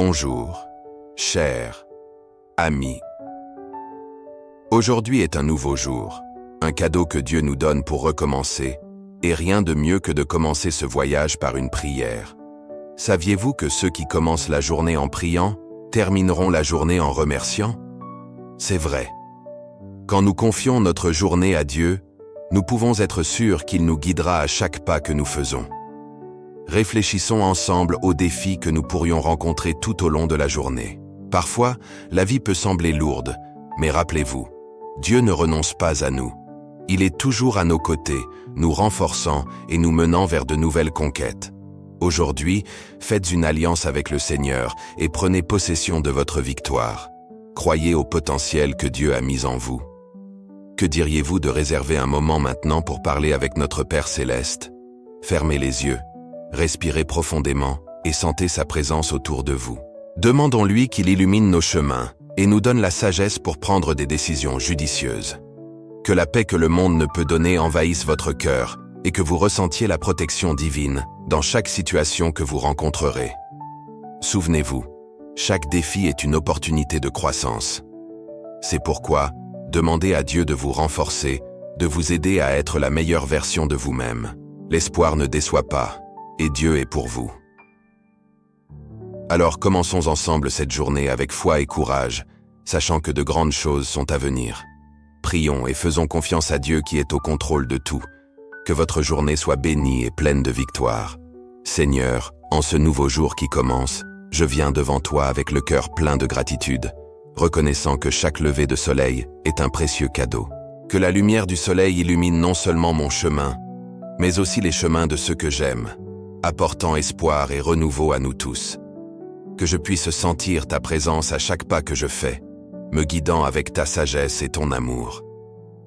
Bonjour, chers amis. Aujourd'hui est un nouveau jour, un cadeau que Dieu nous donne pour recommencer, et rien de mieux que de commencer ce voyage par une prière. Saviez-vous que ceux qui commencent la journée en priant termineront la journée en remerciant? C'est vrai. Quand nous confions notre journée à Dieu, nous pouvons être sûrs qu'il nous guidera à chaque pas que nous faisons. Réfléchissons ensemble aux défis que nous pourrions rencontrer tout au long de la journée. Parfois, la vie peut sembler lourde, mais rappelez-vous, Dieu ne renonce pas à nous. Il est toujours à nos côtés, nous renforçant et nous menant vers de nouvelles conquêtes. Aujourd'hui, faites une alliance avec le Seigneur et prenez possession de votre victoire. Croyez au potentiel que Dieu a mis en vous. Que diriez-vous de réserver un moment maintenant pour parler avec notre Père Céleste? Fermez les yeux, respirez profondément et sentez sa présence autour de vous. Demandons-lui qu'il illumine nos chemins et nous donne la sagesse pour prendre des décisions judicieuses. Que la paix que le monde ne peut donner envahisse votre cœur et que vous ressentiez la protection divine dans chaque situation que vous rencontrerez. Souvenez-vous, chaque défi est une opportunité de croissance. C'est pourquoi, demandez à Dieu de vous renforcer, de vous aider à être la meilleure version de vous-même. L'espoir ne déçoit pas, et Dieu est pour vous. Alors commençons ensemble cette journée avec foi et courage, sachant que de grandes choses sont à venir. Prions et faisons confiance à Dieu qui est au contrôle de tout. Que votre journée soit bénie et pleine de victoire. Seigneur, en ce nouveau jour qui commence, je viens devant toi avec le cœur plein de gratitude, reconnaissant que chaque lever de soleil est un précieux cadeau. Que la lumière du soleil illumine non seulement mon chemin, mais aussi les chemins de ceux que j'aime, apportant espoir et renouveau à nous tous. Que je puisse sentir ta présence à chaque pas que je fais, me guidant avec ta sagesse et ton amour.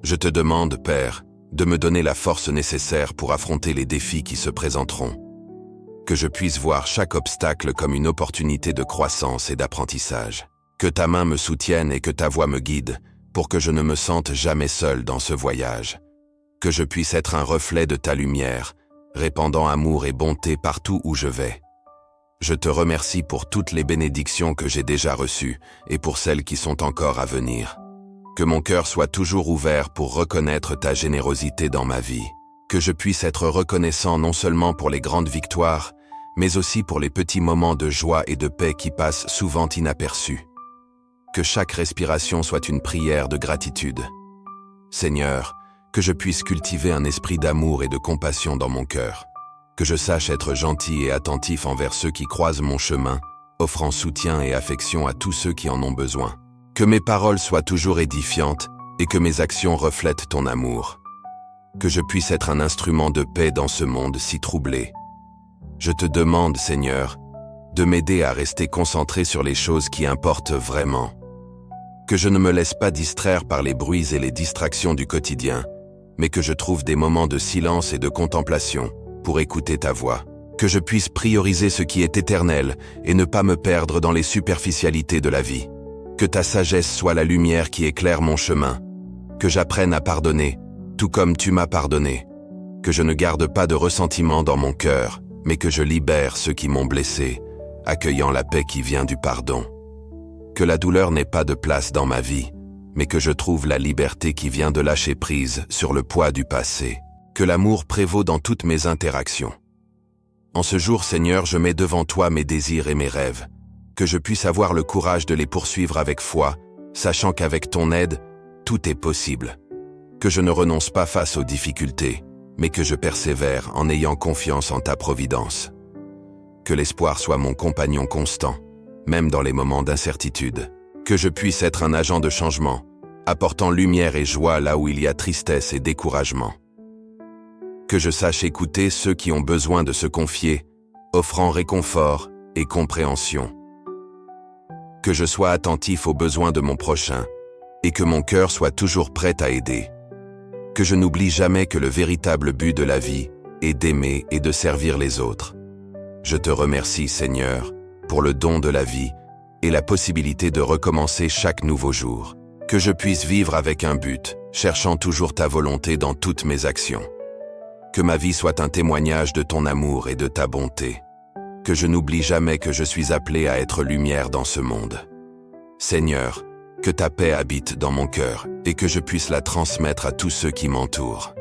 Je te demande, Père, de me donner la force nécessaire pour affronter les défis qui se présenteront. Que je puisse voir chaque obstacle comme une opportunité de croissance et d'apprentissage. Que ta main me soutienne et que ta voix me guide, pour que je ne me sente jamais seul dans ce voyage. Que je puisse être un reflet de ta lumière, répandant amour et bonté partout où je vais. Je te remercie pour toutes les bénédictions que j'ai déjà reçues et pour celles qui sont encore à venir. Que mon cœur soit toujours ouvert pour reconnaître ta générosité dans ma vie. Que je puisse être reconnaissant non seulement pour les grandes victoires, mais aussi pour les petits moments de joie et de paix qui passent souvent inaperçus. Que chaque respiration soit une prière de gratitude. Seigneur, que je puisse cultiver un esprit d'amour et de compassion dans mon cœur. Que je sache être gentil et attentif envers ceux qui croisent mon chemin, offrant soutien et affection à tous ceux qui en ont besoin. Que mes paroles soient toujours édifiantes et que mes actions reflètent ton amour. Que je puisse être un instrument de paix dans ce monde si troublé. Je te demande, Seigneur, de m'aider à rester concentré sur les choses qui importent vraiment. Que je ne me laisse pas distraire par les bruits et les distractions du quotidien, mais que je trouve des moments de silence et de contemplation pour écouter ta voix. Que je puisse prioriser ce qui est éternel et ne pas me perdre dans les superficialités de la vie. Que ta sagesse soit la lumière qui éclaire mon chemin. Que j'apprenne à pardonner, tout comme tu m'as pardonné. Que je ne garde pas de ressentiment dans mon cœur, mais que je libère ceux qui m'ont blessé, accueillant la paix qui vient du pardon. Que la douleur n'ait pas de place dans ma vie, mais que je trouve la liberté qui vient de lâcher prise sur le poids du passé. Que l'amour prévaut dans toutes mes interactions. En ce jour, Seigneur, je mets devant toi mes désirs et mes rêves. Que je puisse avoir le courage de les poursuivre avec foi, sachant qu'avec ton aide, tout est possible. Que je ne renonce pas face aux difficultés, mais que je persévère en ayant confiance en ta providence. Que l'espoir soit mon compagnon constant, même dans les moments d'incertitude. Que je puisse être un agent de changement, apportant lumière et joie là où il y a tristesse et découragement. Que je sache écouter ceux qui ont besoin de se confier, offrant réconfort et compréhension. Que je sois attentif aux besoins de mon prochain et que mon cœur soit toujours prêt à aider. Que je n'oublie jamais que le véritable but de la vie est d'aimer et de servir les autres. Je te remercie, Seigneur, pour le don de la vie et la possibilité de recommencer chaque nouveau jour. Que je puisse vivre avec un but, cherchant toujours ta volonté dans toutes mes actions. Que ma vie soit un témoignage de ton amour et de ta bonté. que je n'oublie jamais que je suis appelé à être lumière dans ce monde. Seigneur, que ta paix habite dans mon cœur et que je puisse la transmettre à tous ceux qui m'entourent.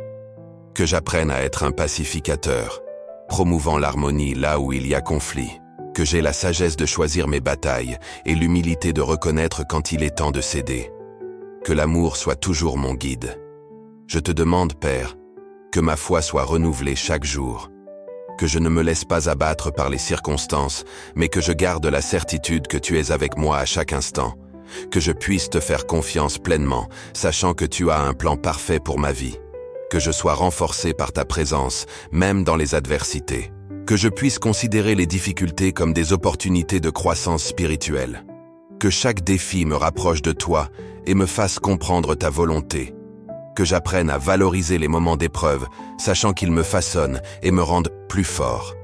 Que j'apprenne à être un pacificateur, promouvant l'harmonie là où il y a conflit. Que j'ai la sagesse de choisir mes batailles et l'humilité de reconnaître quand il est temps de céder. Que l'amour soit toujours mon guide. Je te demande, Père, que ma foi soit renouvelée chaque jour. Que je ne me laisse pas abattre par les circonstances, mais que je garde la certitude que tu es avec moi à chaque instant. Que je puisse te faire confiance pleinement, sachant que tu as un plan parfait pour ma vie. Que je sois renforcé par ta présence, même dans les adversités. Que je puisse considérer les difficultés comme des opportunités de croissance spirituelle. Que chaque défi me rapproche de toi et me fasse comprendre ta volonté. Que j'apprenne à valoriser les moments d'épreuve, sachant qu'ils me façonnent et me rendent plus fort.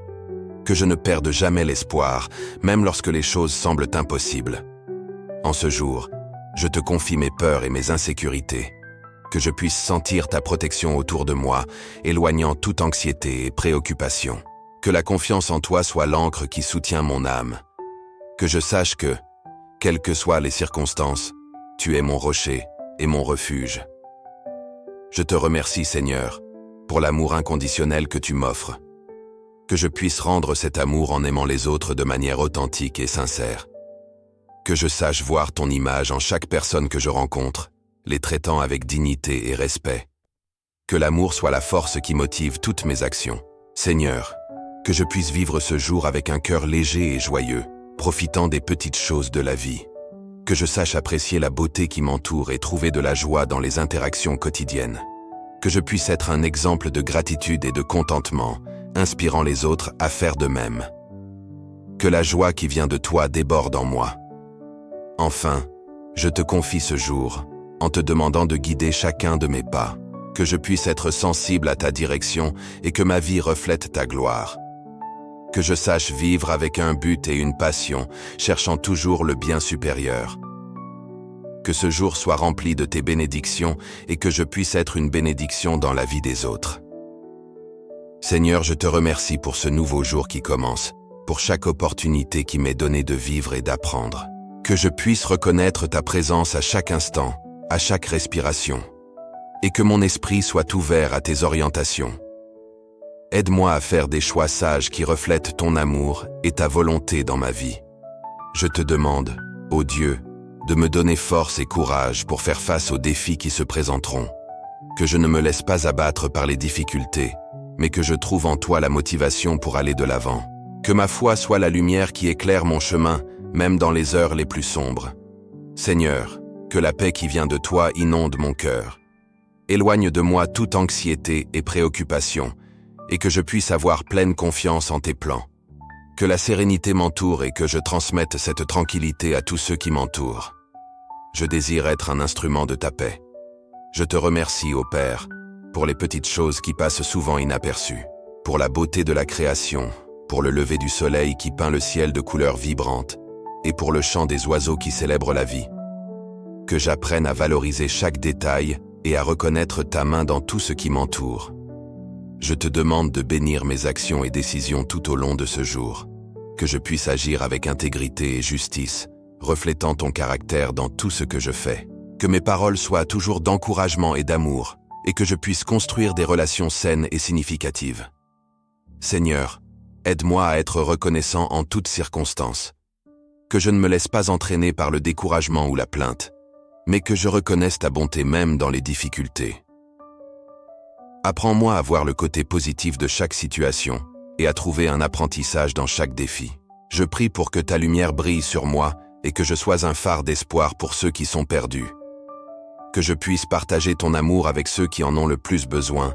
Que je ne perde jamais l'espoir, même lorsque les choses semblent impossibles. En ce jour, je te confie mes peurs et mes insécurités. Que je puisse sentir ta protection autour de moi, éloignant toute anxiété et préoccupation. Que la confiance en toi soit l'encre qui soutient mon âme. Que je sache que, quelles que soient les circonstances, tu es mon rocher et mon refuge. Je te remercie, Seigneur, pour l'amour inconditionnel que tu m'offres. Que je puisse rendre cet amour en aimant les autres de manière authentique et sincère. Que je sache voir ton image en chaque personne que je rencontre, les traitant avec dignité et respect. Que l'amour soit la force qui motive toutes mes actions. Seigneur, que je puisse vivre ce jour avec un cœur léger et joyeux, profitant des petites choses de la vie. Que je sache apprécier la beauté qui m'entoure et trouver de la joie dans les interactions quotidiennes. Que je puisse être un exemple de gratitude et de contentement, inspirant les autres à faire de même. Que la joie qui vient de toi déborde en moi. Enfin, je te confie ce jour, en te demandant de guider chacun de mes pas, que je puisse être sensible à ta direction et que ma vie reflète ta gloire. Que je sache vivre avec un but et une passion, cherchant toujours le bien supérieur. Que ce jour soit rempli de tes bénédictions et que je puisse être une bénédiction dans la vie des autres. Seigneur, je te remercie pour ce nouveau jour qui commence, pour chaque opportunité qui m'est donnée de vivre et d'apprendre. Que je puisse reconnaître ta présence à chaque instant, à chaque respiration, et que mon esprit soit ouvert à tes orientations. Aide-moi à faire des choix sages qui reflètent ton amour et ta volonté dans ma vie. Je te demande, ô Dieu, de me donner force et courage pour faire face aux défis qui se présenteront. Que je ne me laisse pas abattre par les difficultés, mais que je trouve en toi la motivation pour aller de l'avant. Que ma foi soit la lumière qui éclaire mon chemin, même dans les heures les plus sombres. Seigneur, que la paix qui vient de toi inonde mon cœur. Éloigne de moi toute anxiété et préoccupation, et que je puisse avoir pleine confiance en tes plans. Que la sérénité m'entoure et que je transmette cette tranquillité à tous ceux qui m'entourent. Je désire être un instrument de ta paix. Je te remercie, ô Père, pour les petites choses qui passent souvent inaperçues, pour la beauté de la création, pour le lever du soleil qui peint le ciel de couleurs vibrantes, et pour le chant des oiseaux qui célèbrent la vie. Que j'apprenne à valoriser chaque détail et à reconnaître ta main dans tout ce qui m'entoure. Je te demande de bénir mes actions et décisions tout au long de ce jour, que je puisse agir avec intégrité et justice, reflétant ton caractère dans tout ce que je fais. Que mes paroles soient toujours d'encouragement et d'amour, et que je puisse construire des relations saines et significatives. Seigneur, aide-moi à être reconnaissant en toutes circonstances. Que je ne me laisse pas entraîner par le découragement ou la plainte, mais que je reconnaisse ta bonté même dans les difficultés. Apprends-moi à voir le côté positif de chaque situation et à trouver un apprentissage dans chaque défi. Je prie pour que ta lumière brille sur moi et que je sois un phare d'espoir pour ceux qui sont perdus. Que je puisse partager ton amour avec ceux qui en ont le plus besoin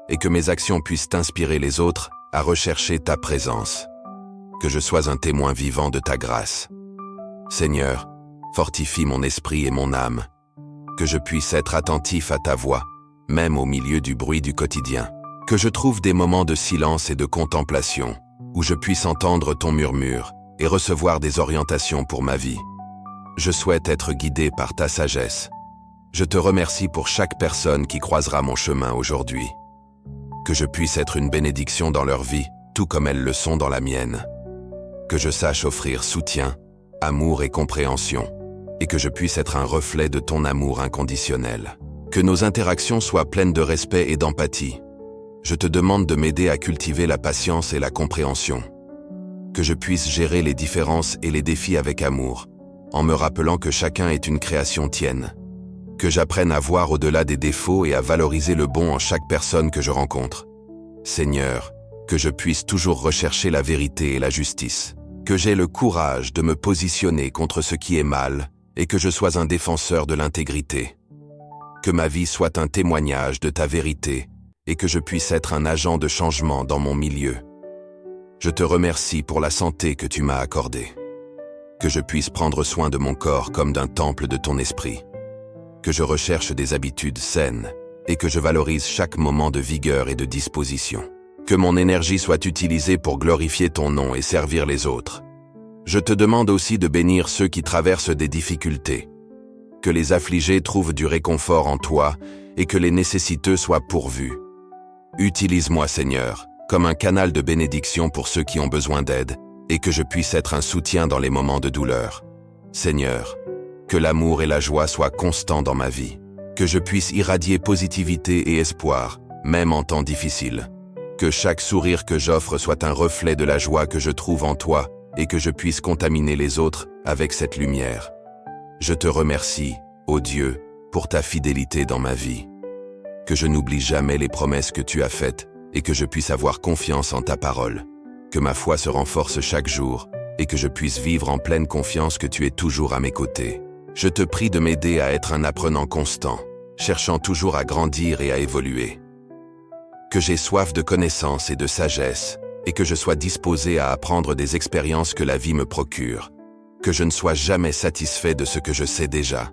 et que mes actions puissent inspirer les autres à rechercher ta présence. Que je sois un témoin vivant de ta grâce. Seigneur, fortifie mon esprit et mon âme. Que je puisse être attentif à ta voix, même au milieu du bruit du quotidien. Que je trouve des moments de silence et de contemplation, où je puisse entendre ton murmure et recevoir des orientations pour ma vie. Je souhaite être guidé par ta sagesse. Je te remercie pour chaque personne qui croisera mon chemin aujourd'hui. Que je puisse être une bénédiction dans leur vie, tout comme elles le sont dans la mienne. que je sache offrir soutien, amour et compréhension, et que je puisse être un reflet de ton amour inconditionnel. Que nos interactions soient pleines de respect et d'empathie. Je te demande de m'aider à cultiver la patience et la compréhension. Que je puisse gérer les différences et les défis avec amour, en me rappelant que chacun est une création tienne. Que j'apprenne à voir au-delà des défauts et à valoriser le bon en chaque personne que je rencontre. Seigneur, que je puisse toujours rechercher la vérité et la justice. Que j'aie le courage de me positionner contre ce qui est mal et que je sois un défenseur de l'intégrité. Que ma vie soit un témoignage de ta vérité et que je puisse être un agent de changement dans mon milieu. Je te remercie pour la santé que tu m'as accordée. Que je puisse prendre soin de mon corps comme d'un temple de ton esprit. Que je recherche des habitudes saines et que je valorise chaque moment de vigueur et de disposition. Que mon énergie soit utilisée pour glorifier ton nom et servir les autres. Je te demande aussi de bénir ceux qui traversent des difficultés. Que les affligés trouvent du réconfort en toi et que les nécessiteux soient pourvus. Utilise-moi, Seigneur, comme un canal de bénédiction pour ceux qui ont besoin d'aide et que je puisse être un soutien dans les moments de douleur. Seigneur, que l'amour et la joie soient constants dans ma vie. Que je puisse irradier positivité et espoir, même en temps difficiles. Que chaque sourire que j'offre soit un reflet de la joie que je trouve en toi et que je puisse contaminer les autres avec cette lumière. Je te remercie, ô Dieu, pour ta fidélité dans ma vie. Que je n'oublie jamais les promesses que tu as faites et que je puisse avoir confiance en ta parole. Que ma foi se renforce chaque jour et que je puisse vivre en pleine confiance que tu es toujours à mes côtés. Je te prie de m'aider à être un apprenant constant, cherchant toujours à grandir et à évoluer. Que j'ai soif de connaissance et de sagesse, et que je sois disposé à apprendre des expériences que la vie me procure. Que je ne sois jamais satisfait de ce que je sais déjà,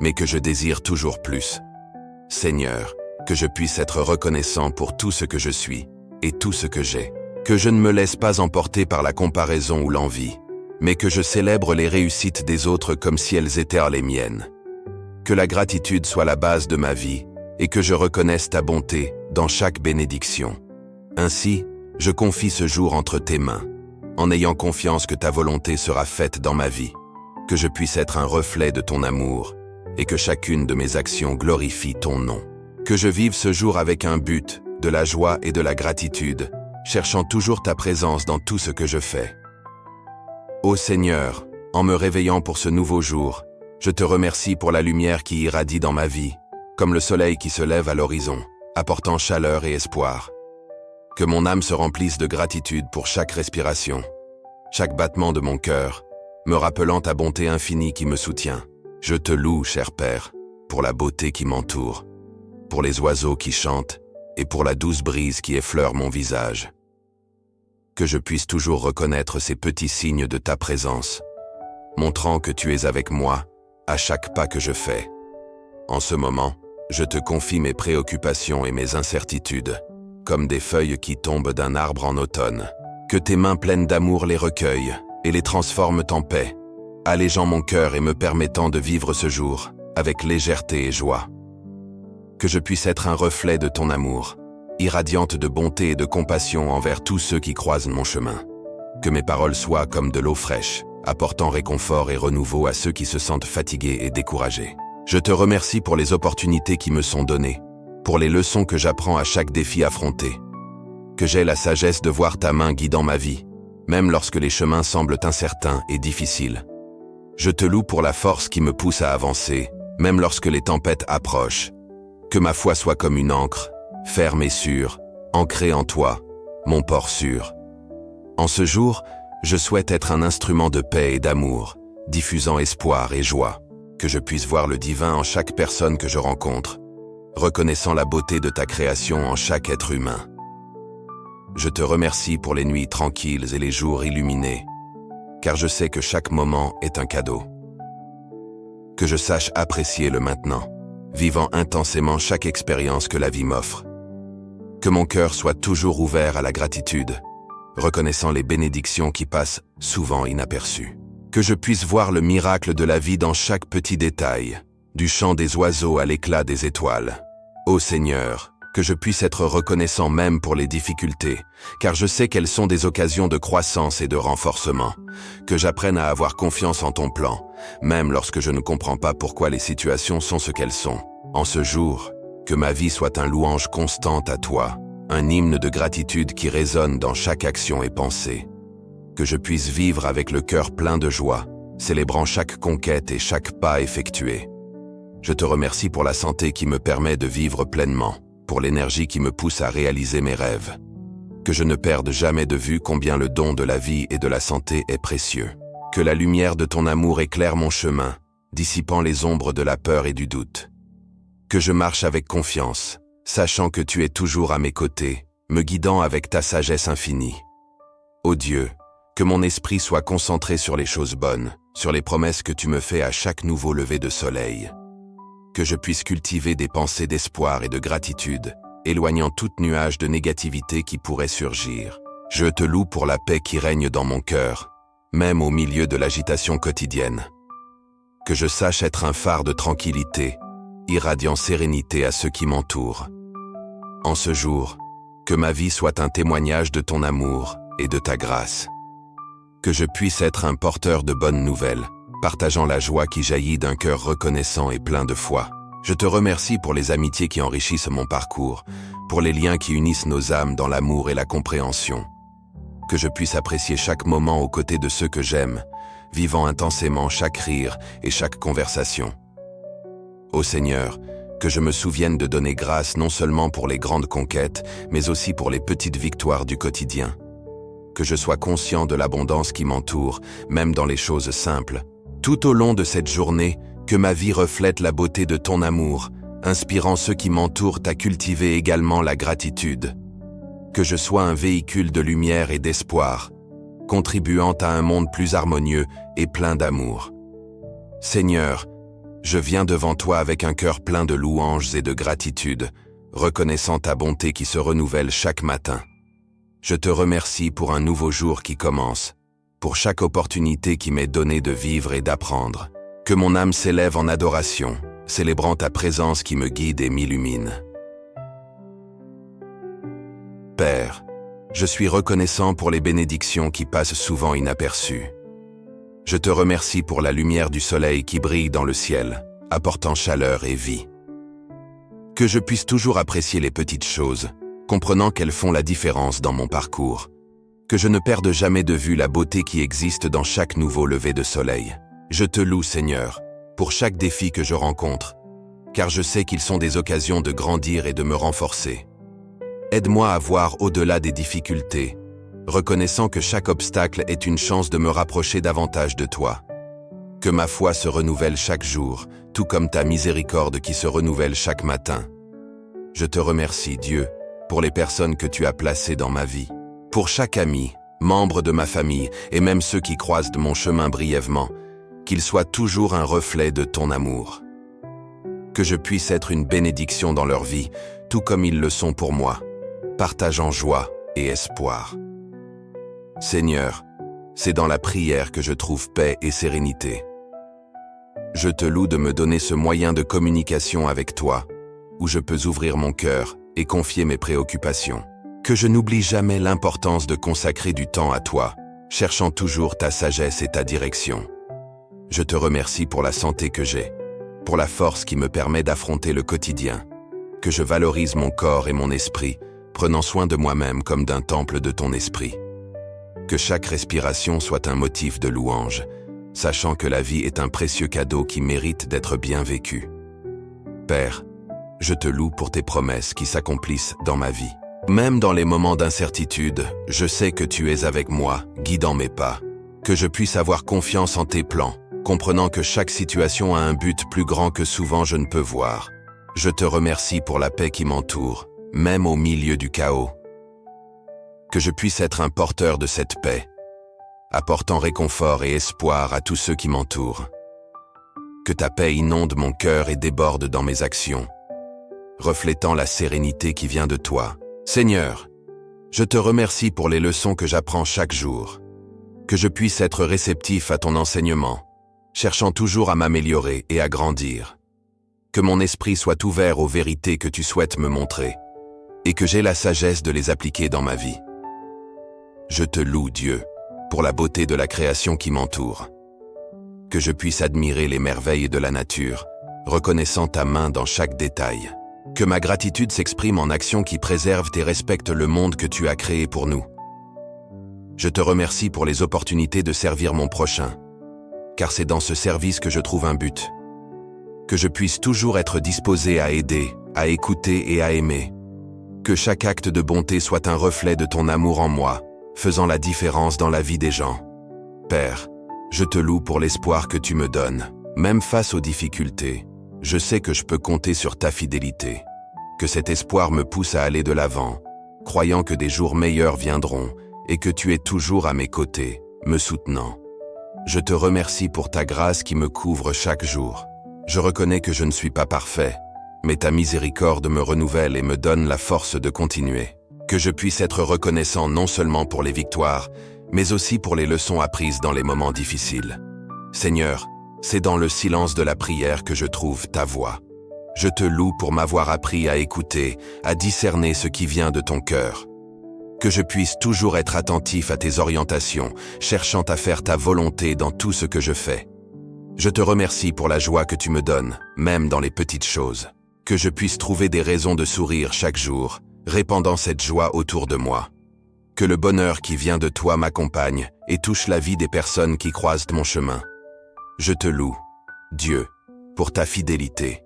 mais que je désire toujours plus. Seigneur, que je puisse être reconnaissant pour tout ce que je suis et tout ce que j'ai. Que je ne me laisse pas emporter par la comparaison ou l'envie, mais que je célèbre les réussites des autres comme si elles étaient les miennes. Que la gratitude soit la base de ma vie et que je reconnaisse ta bonté dans chaque bénédiction. Ainsi, je confie ce jour entre tes mains, en ayant confiance que ta volonté sera faite dans ma vie, que je puisse être un reflet de ton amour et que chacune de mes actions glorifie ton nom. Que je vive ce jour avec un but, de la joie et de la gratitude, cherchant toujours ta présence dans tout ce que je fais. Ô Seigneur, en me réveillant pour ce nouveau jour, je te remercie pour la lumière qui irradie dans ma vie, comme le soleil qui se lève à l'horizon, apportant chaleur et espoir. Que mon âme se remplisse de gratitude pour chaque respiration, chaque battement de mon cœur, me rappelant ta bonté infinie qui me soutient. Je te loue, cher Père, pour la beauté qui m'entoure, pour les oiseaux qui chantent et pour la douce brise qui effleure mon visage. Que je puisse toujours reconnaître ces petits signes de ta présence, montrant que tu es avec moi à chaque pas que je fais. En ce moment, je te confie mes préoccupations et mes incertitudes, comme des feuilles qui tombent d'un arbre en automne. Que tes mains pleines d'amour les recueillent et les transforment en paix, allégeant mon cœur et me permettant de vivre ce jour avec légèreté et joie. Que je puisse être un reflet de ton amour, irradiante de bonté et de compassion envers tous ceux qui croisent mon chemin. Que mes paroles soient comme de l'eau fraîche, apportant réconfort et renouveau à ceux qui se sentent fatigués et découragés. Je te remercie pour les opportunités qui me sont données, pour les leçons que j'apprends à chaque défi affronté. Que j'aie la sagesse de voir ta main guidant ma vie, même lorsque les chemins semblent incertains et difficiles. Je te loue pour la force qui me pousse à avancer, même lorsque les tempêtes approchent. Que ma foi soit comme une ancre, ferme et sûre, ancrée en toi, mon port sûr. En ce jour, je souhaite être un instrument de paix et d'amour, diffusant espoir et joie. Que je puisse voir le divin en chaque personne que je rencontre, reconnaissant la beauté de ta création en chaque être humain. Je te remercie pour les nuits tranquilles et les jours illuminés, car je sais que chaque moment est un cadeau. Que je sache apprécier le maintenant, vivant intensément chaque expérience que la vie m'offre. Que mon cœur soit toujours ouvert à la gratitude, reconnaissant les bénédictions qui passent souvent inaperçues. Que je puisse voir le miracle de la vie dans chaque petit détail, du chant des oiseaux à l'éclat des étoiles. Ô Seigneur, que je puisse être reconnaissant même pour les difficultés, car je sais qu'elles sont des occasions de croissance et de renforcement, que j'apprenne à avoir confiance en ton plan, même lorsque je ne comprends pas pourquoi les situations sont ce qu'elles sont. En ce jour, que ma vie soit un louange constante à toi, un hymne de gratitude qui résonne dans chaque action et pensée, que je puisse vivre avec le cœur plein de joie, célébrant chaque conquête et chaque pas effectué. Je te remercie pour la santé qui me permet de vivre pleinement, pour l'énergie qui me pousse à réaliser mes rêves. Que je ne perde jamais de vue combien le don de la vie et de la santé est précieux. Que la lumière de ton amour éclaire mon chemin, dissipant les ombres de la peur et du doute. Que je marche avec confiance, sachant que tu es toujours à mes côtés, me guidant avec ta sagesse infinie. Ô Dieu, que mon esprit soit concentré sur les choses bonnes, sur les promesses que tu me fais à chaque nouveau lever de soleil. Que je puisse cultiver des pensées d'espoir et de gratitude, éloignant toute nuage de négativité qui pourrait surgir. Je te loue pour la paix qui règne dans mon cœur, même au milieu de l'agitation quotidienne. Que je sache être un phare de tranquillité, irradiant sérénité à ceux qui m'entourent. En ce jour, que ma vie soit un témoignage de ton amour et de ta grâce. Que je puisse être un porteur de bonnes nouvelles, partageant la joie qui jaillit d'un cœur reconnaissant et plein de foi. Je te remercie pour les amitiés qui enrichissent mon parcours, pour les liens qui unissent nos âmes dans l'amour et la compréhension. Que je puisse apprécier chaque moment aux côtés de ceux que j'aime, vivant intensément chaque rire et chaque conversation. Ô Seigneur, que je me souvienne de donner grâce non seulement pour les grandes conquêtes, mais aussi pour les petites victoires du quotidien. Que je sois conscient de l'abondance qui m'entoure, même dans les choses simples. Tout au long de cette journée, que ma vie reflète la beauté de ton amour, inspirant ceux qui m'entourent à cultiver également la gratitude. Que je sois un véhicule de lumière et d'espoir, contribuant à un monde plus harmonieux et plein d'amour. Seigneur, je viens devant toi avec un cœur plein de louanges et de gratitude, reconnaissant ta bonté qui se renouvelle chaque matin. Je te remercie pour un nouveau jour qui commence, pour chaque opportunité qui m'est donnée de vivre et d'apprendre. Que mon âme s'élève en adoration, célébrant ta présence qui me guide et m'illumine. Père, je suis reconnaissant pour les bénédictions qui passent souvent inaperçues. Je te remercie pour la lumière du soleil qui brille dans le ciel, apportant chaleur et vie. Que je puisse toujours apprécier les petites choses, comprenant qu'elles font la différence dans mon parcours. Que je ne perde jamais de vue la beauté qui existe dans chaque nouveau lever de soleil. Je te loue, Seigneur, pour chaque défi que je rencontre, car je sais qu'ils sont des occasions de grandir et de me renforcer. Aide-moi à voir au-delà des difficultés, reconnaissant que chaque obstacle est une chance de me rapprocher davantage de toi. Que ma foi se renouvelle chaque jour, tout comme ta miséricorde qui se renouvelle chaque matin. Je te remercie, Dieu, pour les personnes que tu as placées dans ma vie. Pour chaque ami, membre de ma famille, et même ceux qui croisent mon chemin brièvement, qu'ils soient toujours un reflet de ton amour. Que je puisse être une bénédiction dans leur vie, tout comme ils le sont pour moi, partageant joie et espoir. Seigneur, c'est dans la prière que je trouve paix et sérénité. Je te loue de me donner ce moyen de communication avec toi, où je peux ouvrir mon cœur et confier mes préoccupations. Que je n'oublie jamais l'importance de consacrer du temps à toi, cherchant toujours ta sagesse et ta direction. Je te remercie pour la santé que j'ai, pour la force qui me permet d'affronter le quotidien, que je valorise mon corps et mon esprit, prenant soin de moi-même comme d'un temple de ton esprit. Que chaque respiration soit un motif de louange, sachant que la vie est un précieux cadeau qui mérite d'être bien vécu. Père, je te loue pour tes promesses qui s'accomplissent dans ma vie. Même dans les moments d'incertitude, je sais que tu es avec moi, guidant mes pas. Que je puisse avoir confiance en tes plans, comprenant que chaque situation a un but plus grand que souvent je ne peux voir. Je te remercie pour la paix qui m'entoure, même au milieu du chaos. Que je puisse être un porteur de cette paix, apportant réconfort et espoir à tous ceux qui m'entourent. Que ta paix inonde mon cœur et déborde dans mes actions, reflétant la sérénité qui vient de toi. Seigneur, je te remercie pour les leçons que j'apprends chaque jour. Que je puisse être réceptif à ton enseignement, cherchant toujours à m'améliorer et à grandir. Que mon esprit soit ouvert aux vérités que tu souhaites me montrer, et que j'aie la sagesse de les appliquer dans ma vie. Je te loue, Dieu, pour la beauté de la création qui m'entoure. Que je puisse admirer les merveilles de la nature, reconnaissant ta main dans chaque détail. Que ma gratitude s'exprime en actions qui préservent et respectent le monde que tu as créé pour nous. Je te remercie pour les opportunités de servir mon prochain, car c'est dans ce service que je trouve un but. Que je puisse toujours être disposé à aider, à écouter et à aimer. Que chaque acte de bonté soit un reflet de ton amour en moi, faisant la différence dans la vie des gens. Père, je te loue pour l'espoir que tu me donnes. Même face aux difficultés, je sais que je peux compter sur ta fidélité. Que cet espoir me pousse à aller de l'avant, croyant que des jours meilleurs viendront et que tu es toujours à mes côtés, me soutenant. Je te remercie pour ta grâce qui me couvre chaque jour. Je reconnais que je ne suis pas parfait, mais ta miséricorde me renouvelle et me donne la force de continuer. Que je puisse être reconnaissant non seulement pour les victoires, mais aussi pour les leçons apprises dans les moments difficiles. Seigneur, c'est dans le silence de la prière que je trouve ta voix. Je te loue pour m'avoir appris à écouter, à discerner ce qui vient de ton cœur. Que je puisse toujours être attentif à tes orientations, cherchant à faire ta volonté dans tout ce que je fais. Je te remercie pour la joie que tu me donnes, même dans les petites choses. Que je puisse trouver des raisons de sourire chaque jour, répandant cette joie autour de moi. Que le bonheur qui vient de toi m'accompagne et touche la vie des personnes qui croisent mon chemin. Je te loue, Dieu, pour ta fidélité.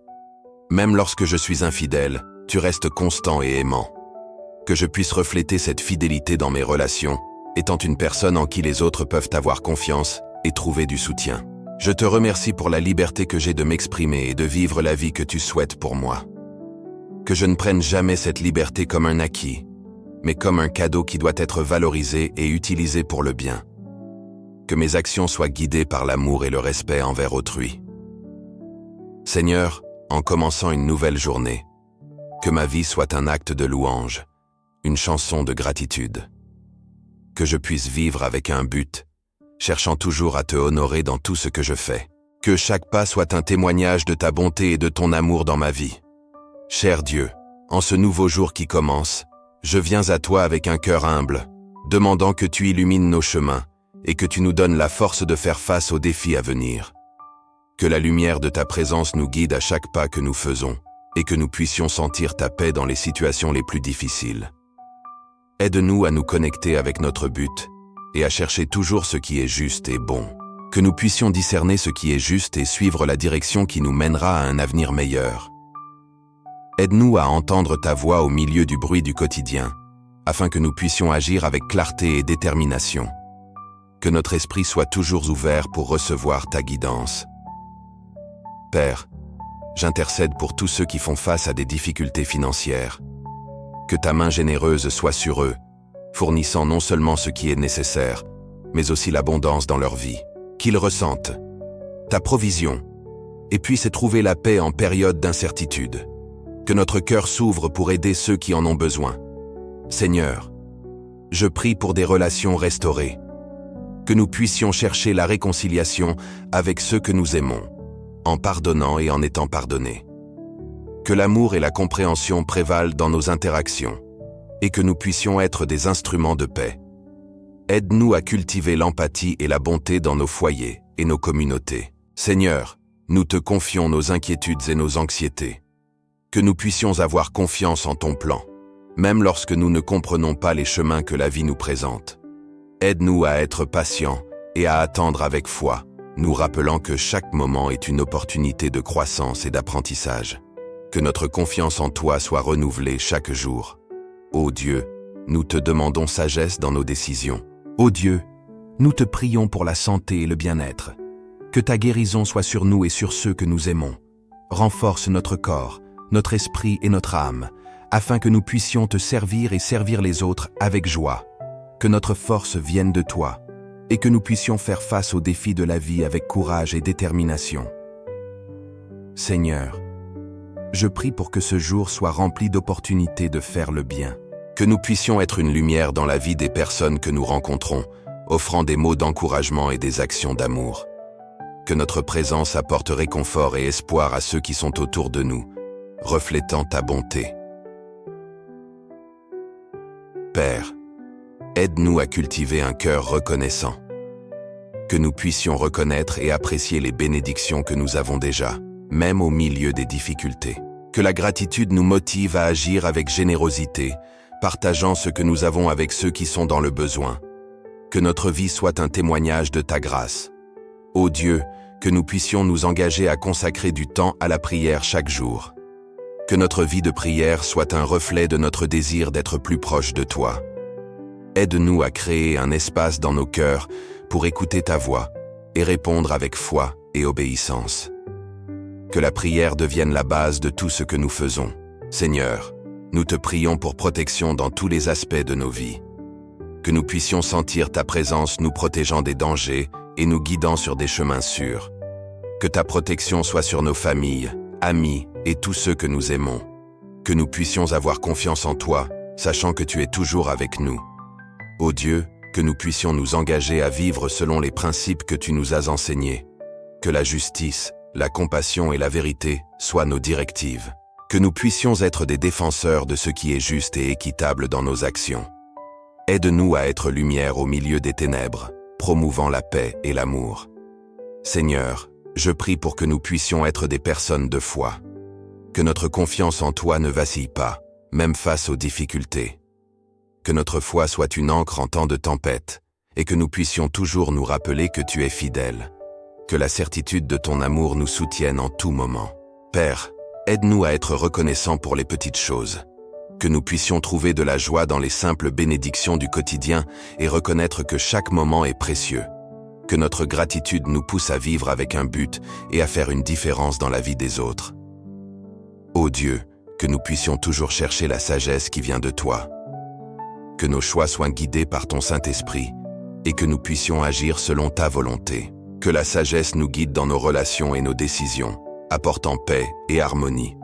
Même lorsque je suis infidèle, tu restes constant et aimant. Que je puisse refléter cette fidélité dans mes relations, étant une personne en qui les autres peuvent avoir confiance et trouver du soutien. Je te remercie pour la liberté que j'ai de m'exprimer et de vivre la vie que tu souhaites pour moi. Que je ne prenne jamais cette liberté comme un acquis, mais comme un cadeau qui doit être valorisé et utilisé pour le bien. Que mes actions soient guidées par l'amour et le respect envers autrui. Seigneur, en commençant une nouvelle journée, que ma vie soit un acte de louange, une chanson de gratitude. Que je puisse vivre avec un but, cherchant toujours à te honorer dans tout ce que je fais. Que chaque pas soit un témoignage de ta bonté et de ton amour dans ma vie. Cher Dieu, en ce nouveau jour qui commence, je viens à toi avec un cœur humble, demandant que tu illumines nos chemins et que tu nous donnes la force de faire face aux défis à venir. Que la lumière de ta présence nous guide à chaque pas que nous faisons et que nous puissions sentir ta paix dans les situations les plus difficiles. Aide-nous à nous connecter avec notre but et à chercher toujours ce qui est juste et bon. Que nous puissions discerner ce qui est juste et suivre la direction qui nous mènera à un avenir meilleur. Aide-nous à entendre ta voix au milieu du bruit du quotidien, afin que nous puissions agir avec clarté et détermination. Que notre esprit soit toujours ouvert pour recevoir ta guidance. Père, j'intercède pour tous ceux qui font face à des difficultés financières. Que ta main généreuse soit sur eux, fournissant non seulement ce qui est nécessaire, mais aussi l'abondance dans leur vie. Qu'ils ressentent ta provision et puissent trouver la paix en période d'incertitude. Que notre cœur s'ouvre pour aider ceux qui en ont besoin. Seigneur, je prie pour des relations restaurées. Que nous puissions chercher la réconciliation avec ceux que nous aimons, en pardonnant et en étant pardonnés. Que l'amour et la compréhension prévalent dans nos interactions et que nous puissions être des instruments de paix. Aide-nous à cultiver l'empathie et la bonté dans nos foyers et nos communautés. Seigneur, nous te confions nos inquiétudes et nos anxiétés. Que nous puissions avoir confiance en ton plan, même lorsque nous ne comprenons pas les chemins que la vie nous présente. Aide-nous à être patients et à attendre avec foi, nous rappelant que chaque moment est une opportunité de croissance et d'apprentissage. Que notre confiance en toi soit renouvelée chaque jour. Ô Dieu, nous te demandons sagesse dans nos décisions. Ô Dieu, nous te prions pour la santé et le bien-être. Que ta guérison soit sur nous et sur ceux que nous aimons. Renforce notre corps, notre esprit et notre âme, afin que nous puissions te servir et servir les autres avec joie. Que notre force vienne de toi, et que nous puissions faire face aux défis de la vie avec courage et détermination. Seigneur, je prie pour que ce jour soit rempli d'opportunités de faire le bien. Que nous puissions être une lumière dans la vie des personnes que nous rencontrons, offrant des mots d'encouragement et des actions d'amour. Que notre présence apporte réconfort et espoir à ceux qui sont autour de nous, reflétant ta bonté. Père, aide-nous à cultiver un cœur reconnaissant. Que nous puissions reconnaître et apprécier les bénédictions que nous avons déjà, même au milieu des difficultés. Que la gratitude nous motive à agir avec générosité, partageant ce que nous avons avec ceux qui sont dans le besoin. Que notre vie soit un témoignage de ta grâce. Ô Dieu, que nous puissions nous engager à consacrer du temps à la prière chaque jour. Que notre vie de prière soit un reflet de notre désir d'être plus proche de toi. Aide-nous à créer un espace dans nos cœurs pour écouter ta voix et répondre avec foi et obéissance. Que la prière devienne la base de tout ce que nous faisons. Seigneur, nous te prions pour protection dans tous les aspects de nos vies. Que nous puissions sentir ta présence nous protégeant des dangers et nous guidant sur des chemins sûrs. Que ta protection soit sur nos familles, amis et tous ceux que nous aimons. Que nous puissions avoir confiance en toi, sachant que tu es toujours avec nous. Ô Dieu, que nous puissions nous engager à vivre selon les principes que tu nous as enseignés. Que la justice, la compassion et la vérité soient nos directives. Que nous puissions être des défenseurs de ce qui est juste et équitable dans nos actions. Aide-nous à être lumière au milieu des ténèbres, promouvant la paix et l'amour. Seigneur, je prie pour que nous puissions être des personnes de foi. Que notre confiance en toi ne vacille pas, même face aux difficultés. Que notre foi soit une ancre en temps de tempête, et que nous puissions toujours nous rappeler que tu es fidèle. Que la certitude de ton amour nous soutienne en tout moment. Père, aide-nous à être reconnaissants pour les petites choses. Que nous puissions trouver de la joie dans les simples bénédictions du quotidien et reconnaître que chaque moment est précieux. Que notre gratitude nous pousse à vivre avec un but et à faire une différence dans la vie des autres. Ô Dieu, que nous puissions toujours chercher la sagesse qui vient de toi. Que nos choix soient guidés par ton Saint-Esprit et que nous puissions agir selon ta volonté. Que la sagesse nous guide dans nos relations et nos décisions, apportant paix et harmonie.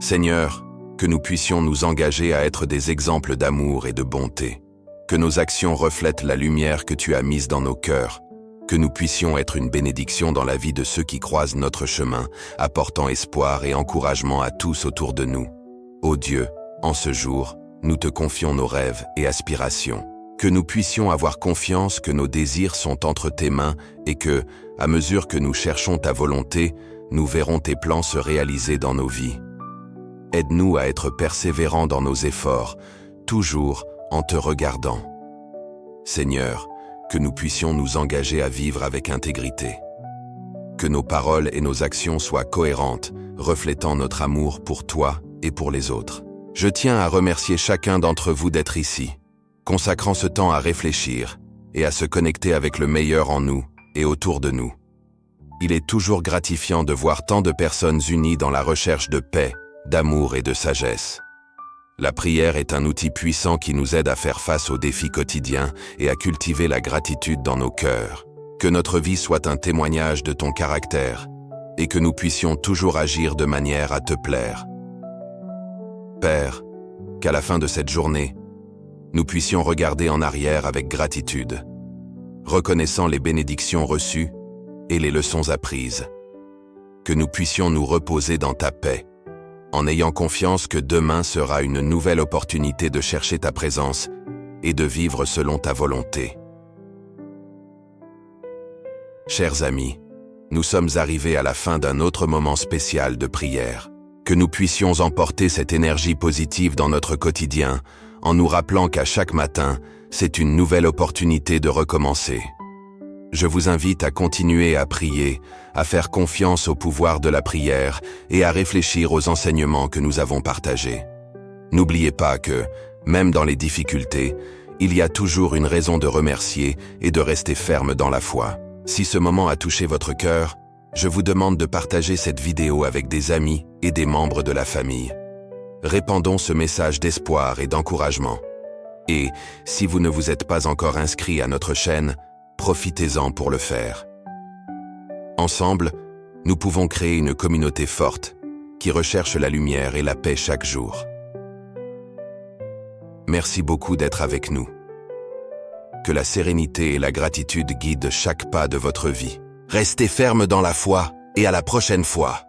Seigneur, que nous puissions nous engager à être des exemples d'amour et de bonté. Que nos actions reflètent la lumière que tu as mise dans nos cœurs. Que nous puissions être une bénédiction dans la vie de ceux qui croisent notre chemin, apportant espoir et encouragement à tous autour de nous. Ô Dieu, en ce jour, nous te confions nos rêves et aspirations. Que nous puissions avoir confiance que nos désirs sont entre tes mains et que, à mesure que nous cherchons ta volonté, nous verrons tes plans se réaliser dans nos vies. Aide-nous à être persévérants dans nos efforts, toujours en te regardant. Seigneur, que nous puissions nous engager à vivre avec intégrité. Que nos paroles et nos actions soient cohérentes, reflétant notre amour pour toi et pour les autres. Je tiens à remercier chacun d'entre vous d'être ici, consacrant ce temps à réfléchir et à se connecter avec le meilleur en nous et autour de nous. Il est toujours gratifiant de voir tant de personnes unies dans la recherche de paix, d'amour et de sagesse. La prière est un outil puissant qui nous aide à faire face aux défis quotidiens et à cultiver la gratitude dans nos cœurs. Que notre vie soit un témoignage de ton caractère et que nous puissions toujours agir de manière à te plaire. Père, qu'à la fin de cette journée, nous puissions regarder en arrière avec gratitude, reconnaissant les bénédictions reçues et les leçons apprises. Que nous puissions nous reposer dans ta paix, en ayant confiance que demain sera une nouvelle opportunité de chercher ta présence et de vivre selon ta volonté. Chers amis, nous sommes arrivés à la fin d'un autre moment spécial de prière. Que nous puissions emporter cette énergie positive dans notre quotidien, en nous rappelant qu'à chaque matin, c'est une nouvelle opportunité de recommencer. Je vous invite à continuer à prier, à faire confiance au pouvoir de la prière et à réfléchir aux enseignements que nous avons partagés. N'oubliez pas que, même dans les difficultés, il y a toujours une raison de remercier et de rester ferme dans la foi. Si ce moment a touché votre cœur, je vous demande de partager cette vidéo avec des amis et des membres de la famille. Répandons ce message d'espoir et d'encouragement. Et, si vous ne vous êtes pas encore inscrit à notre chaîne, profitez-en pour le faire. Ensemble, nous pouvons créer une communauté forte qui recherche la lumière et la paix chaque jour. Merci beaucoup d'être avec nous. Que la sérénité et la gratitude guident chaque pas de votre vie. Restez ferme dans la foi et à la prochaine fois.